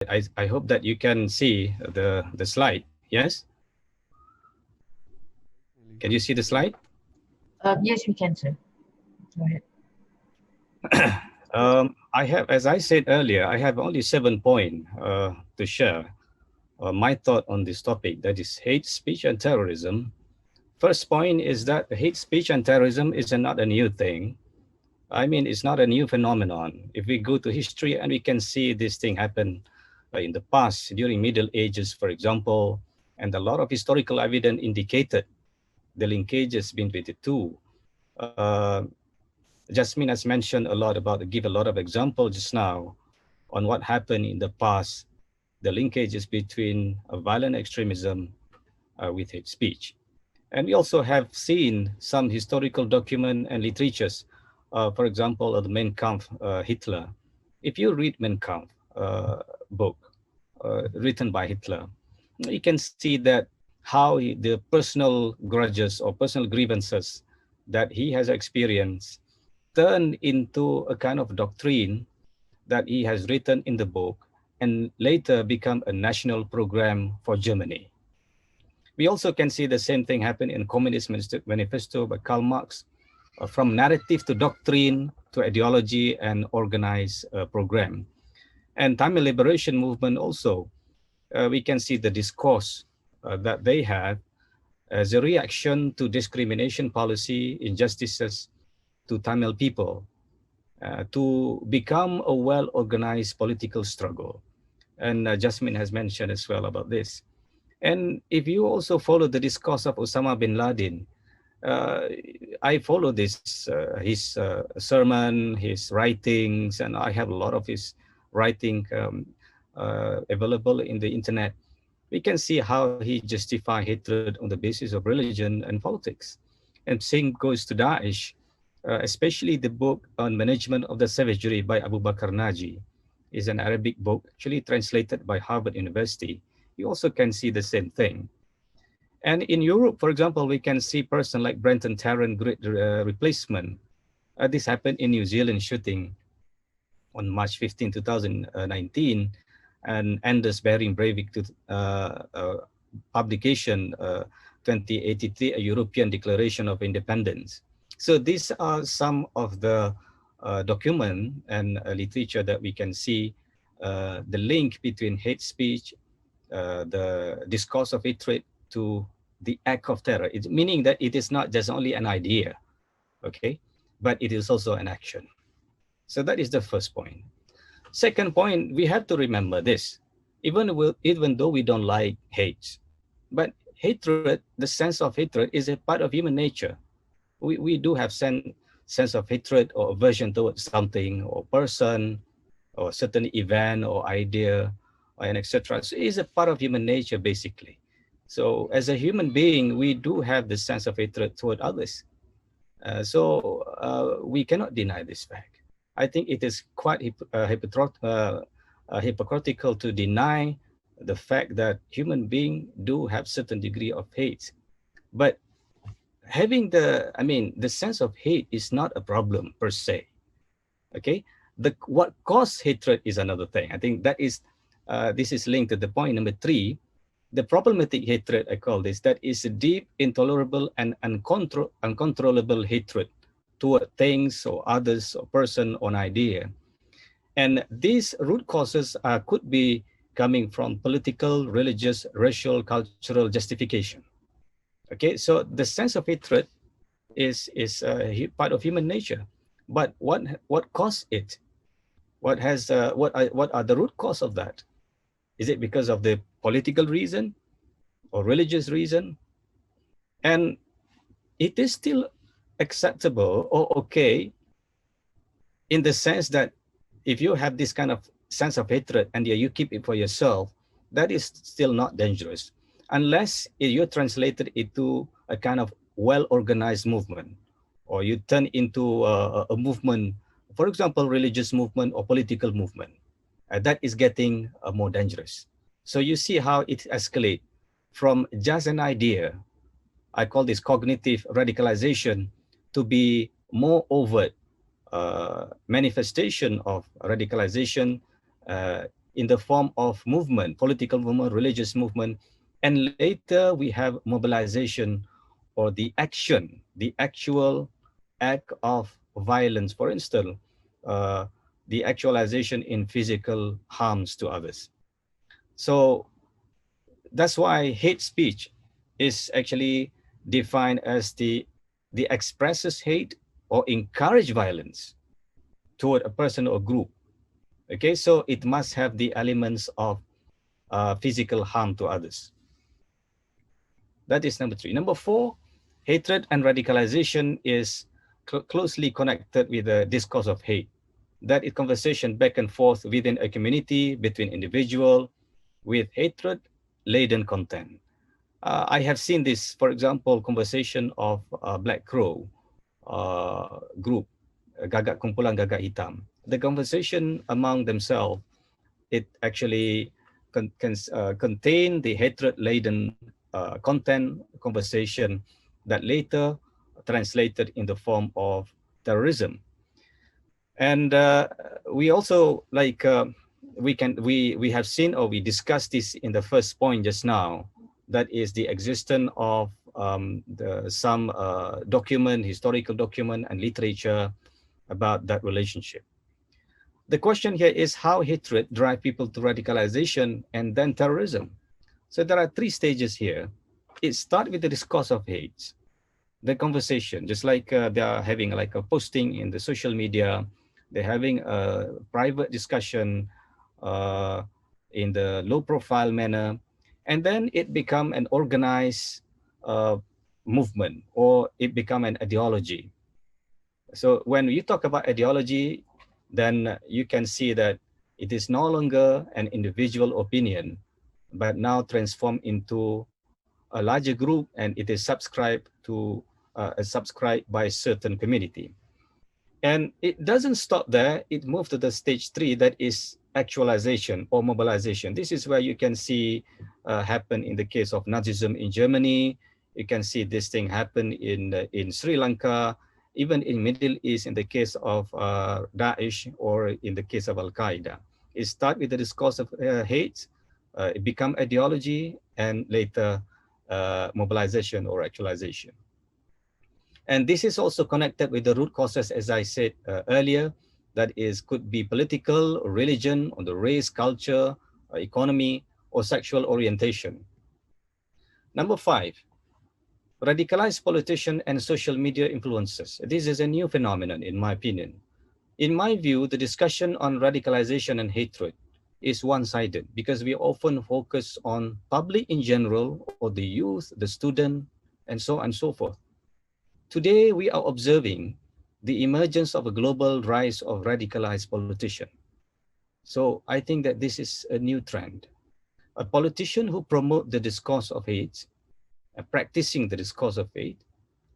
I hope that you can see the slide. Yes? Can you see the slide? Yes, we can, sir. Go ahead. I have, as I said earlier, I have only 7 points to share my thought on this topic, that is hate speech and terrorism. First point is that hate speech and terrorism is not a new thing. I mean, it's not a new phenomenon. If we go to history and we can see this thing happen in the past, during Middle Ages, for example, and a lot of historical evidence indicated the linkages between the two. Uh, Jasmine has mentioned a lot about, give a lot of examples just now on what happened in the past, the linkages between violent extremism with hate speech. And we also have seen some historical document and literatures, for example, of the Mein Kampf, Hitler. If you read Mein Kampf book written by Hitler, you can see that how the personal grudges or personal grievances that he has experienced turn into a kind of doctrine that he has written in the book and later become a national program for Germany. We also can see the same thing happen in Communist Manifesto by Karl Marx, from narrative to doctrine to ideology and organized program. And Tamil Liberation Movement also, we can see the discourse that they have as a reaction to discrimination policy, injustices to Tamil people, to become a well-organized political struggle. And Jasmine has mentioned as well about this. And if you also follow the discourse of Osama bin Laden, I follow this, his sermon, his writings, and I have a lot of his writing available in the internet. We can see how he justifies hatred on the basis of religion and politics. And same goes to Daesh, especially the book on management of the savagery by Abu Bakr Naji is an Arabic book, actually translated by Harvard University. You also can see the same thing. And in Europe, for example, we can see person like Brenton Tarrant Great Replacement. This happened in New Zealand shooting on March 15, 2019, and Anders Behring Breivik to, publication 2083, a European Declaration of Independence. So these are some of the document and literature that we can see the link between hate speech, the discourse of hatred to the act of terror. It's meaning that it is not just only an idea, okay, but it is also an action. So that is the first point. Second point, we have to remember this, even though we don't like hate, but hatred, the sense of hatred is a part of human nature. We do have sense of hatred or aversion towards something or person or certain event or idea and etc. So it's a part of human nature basically. So as a human being, we do have this sense of hatred toward others. We cannot deny this fact. I think it is quite hypocritical to deny the fact that human beings do have certain degree of hate. But having the sense of hate is not a problem per se. Okay, what causes hatred is another thing. I think that is this is linked to the point number 3. The problematic hatred, I call this, that is a deep, intolerable, and uncontrollable hatred toward things or others or person or idea. And these root causes could be coming from political, religious, racial, cultural justification. Okay, so the sense of hatred is part of human nature. But what caused it? What are the root cause of that? Is it because of the political reason or religious reason? And it is still acceptable or okay in the sense that if you have this kind of sense of hatred and you keep it for yourself, that is still not dangerous, unless you translate it into a kind of well-organized movement, or you turn into a movement, for example, religious movement or political movement. That is getting more dangerous. So you see how it escalates from just an idea, I call this cognitive radicalization, to be more overt manifestation of radicalization in the form of movement, political movement, religious movement, and later we have mobilization or the action, the actual act of violence, for instance, uh, the actualization in physical harms to others. So that's why hate speech is actually defined as the expresses hate or encourage violence toward a person or group. Okay, so it must have the elements of physical harm to others. That is number three. Number four, hatred and radicalization is closely connected with the discourse of hate. That is conversation back and forth within a community, between individual, with hatred-laden content. I have seen this, for example, conversation of Black Crow group, Gagak Kumpulan Gagak Hitam. The conversation among themselves, it actually contain the hatred-laden content conversation that later translated in the form of terrorism. And we also we have seen, or we discussed this in the first point just now, that is the existence of some document, historical document and literature about that relationship. The question here is how hatred drive people to radicalization and then terrorism. So there are three stages here. It starts with the discourse of hate, the conversation, just like they are having like a posting in the social media, they're having a private discussion uh, in the low profile manner, and then it become an organized uh, movement, or it become an ideology. So when you talk about ideology, then you can see that it is no longer an individual opinion, but now transformed into a larger group, and it is subscribed by a certain community. And it doesn't stop there. It moved to the stage three, that is actualization or mobilization. This is where you can see happen in the case of Nazism in Germany. You can see this thing happen in Sri Lanka, even in Middle East in the case of Daesh, or in the case of Al-Qaeda. It starts with the discourse of hate, it become ideology, and later mobilization or actualization. And this is also connected with the root causes, as I said earlier, that is could be political, or religion, or the race, culture, economy, or sexual orientation. Number five, radicalized politician and social media influencers. This is a new phenomenon, in my opinion. In my view, the discussion on radicalization and hatred is one-sided because we often focus on public in general, or the youth, the student, and so on and so forth. Today, we are observing the emergence of a global rise of radicalized politicians. So I think that this is a new trend. A politician who promote the discourse of hate, practicing the discourse of hate,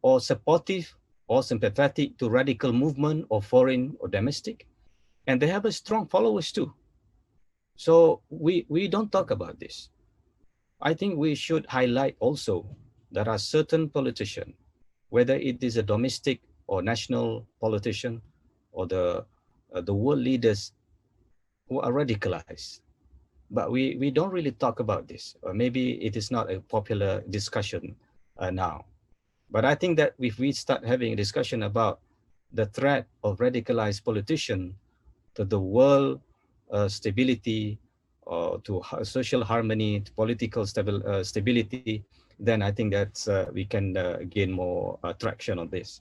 or supportive or sympathetic to radical movement, or foreign or domestic, and they have a strong followers too. So we don't talk about this. I think we should highlight also there are certain politicians, whether it is a domestic or national politician, or the world leaders, who are radicalized. But we don't really talk about this, or maybe it is not a popular discussion now. But I think that if we start having a discussion about the threat of radicalized politicians to the world stability, or to social harmony, to political stability, then I think that we can gain more traction on this.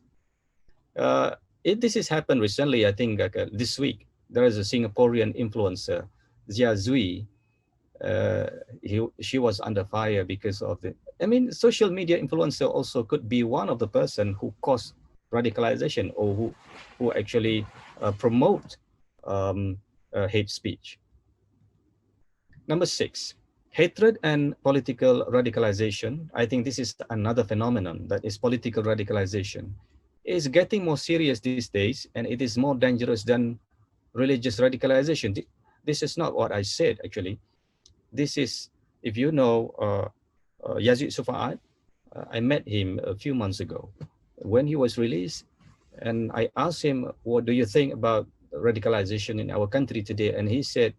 This has happened recently, I think this week. There is a Singaporean influencer, Zia Zui. She was under fire because of the, I mean, social media influencer also could be one of the person who caused radicalization, or who actually promote hate speech. Number six, hatred and political radicalization. I think this is another phenomenon, that is political radicalization. Is getting more serious these days, and it is more dangerous than religious radicalization. This is not what I said, actually. This is, if you know Yazid Sufa'at, I met him a few months ago when he was released, and I asked him, what do you think about radicalization in our country today? And he said,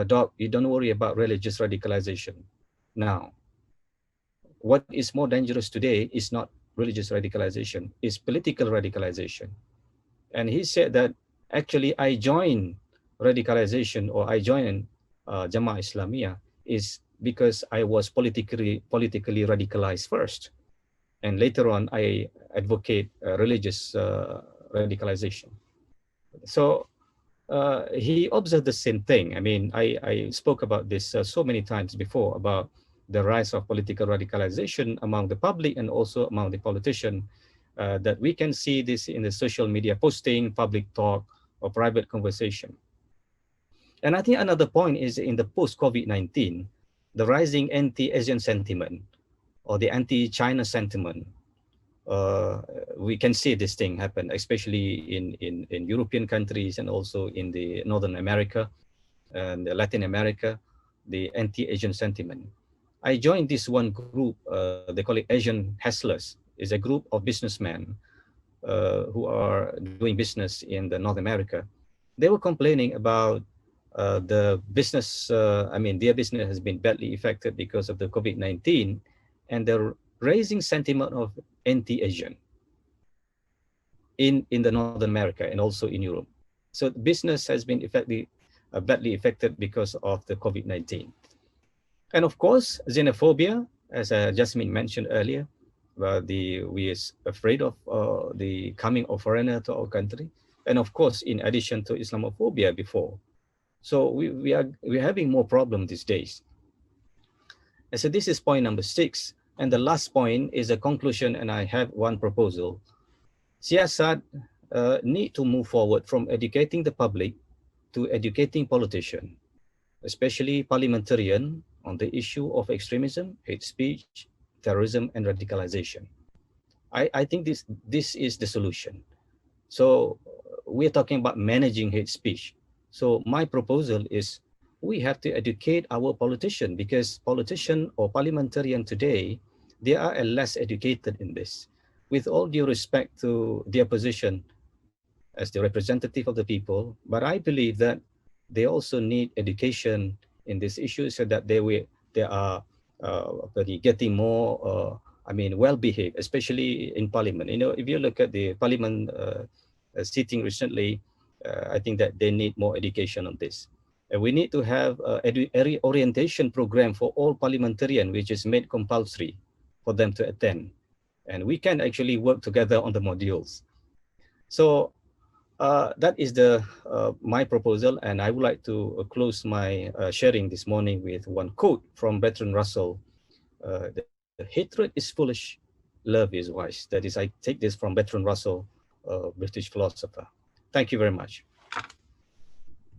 Doc, you don't worry about religious radicalization. Now, what is more dangerous today is not religious radicalization, it's political radicalization. And he said that actually I joined radicalization, or I joined Jamaah Islamiyah, is because I was politically radicalized first. And later on, I advocate religious radicalization. So he observed the same thing. I mean, I spoke about this so many times before about the rise of political radicalization among the public and also among the politician, that we can see this in the social media posting, public talk, or private conversation. And I think another point is in the post-COVID-19, the rising anti-Asian sentiment or the anti-China sentiment. uh, we can see this thing happen, especially in European countries and also in the Northern America and Latin America, the anti-Asian sentiment. I joined this one group, they call it Asian Hustlers. It's a group of businessmen who are doing business in the North America. They were complaining about the business, I mean, their business has been badly affected because of the COVID-19, and the raising sentiment of anti-Asian in the Northern America and also in Europe. So business has been badly affected because of the COVID-19. And of course, xenophobia, as Jasmine mentioned earlier, we is afraid of the coming of foreigner to our country. And of course, in addition to Islamophobia before. So we're having more problem these days. And so this is point number 6. And the last point is a conclusion, and I have one proposal. SEARCCT need to move forward from educating the public to educating politicians, especially parliamentarian, on the issue of extremism, hate speech, terrorism, and radicalization. I think this is the solution. So we're talking about managing hate speech. So my proposal is we have to educate our politician, because politician or parliamentarian today, they are less educated in this. With all due respect to their position as the representative of the people, but I believe that they also need education in this issue so that they are getting more, I mean, well behaved, especially in parliament. You know, if you look at the parliament sitting recently, I think that they need more education on this. And we need to have a orientation program for all parliamentarians, which is made compulsory for them to attend. And we can actually work together on the modules. So that is my proposal, and I would like to close my sharing this morning with one quote from Bertrand Russell. The hatred is foolish, love is wise. That is, I take this from Bertrand Russell, British philosopher. Thank you very much.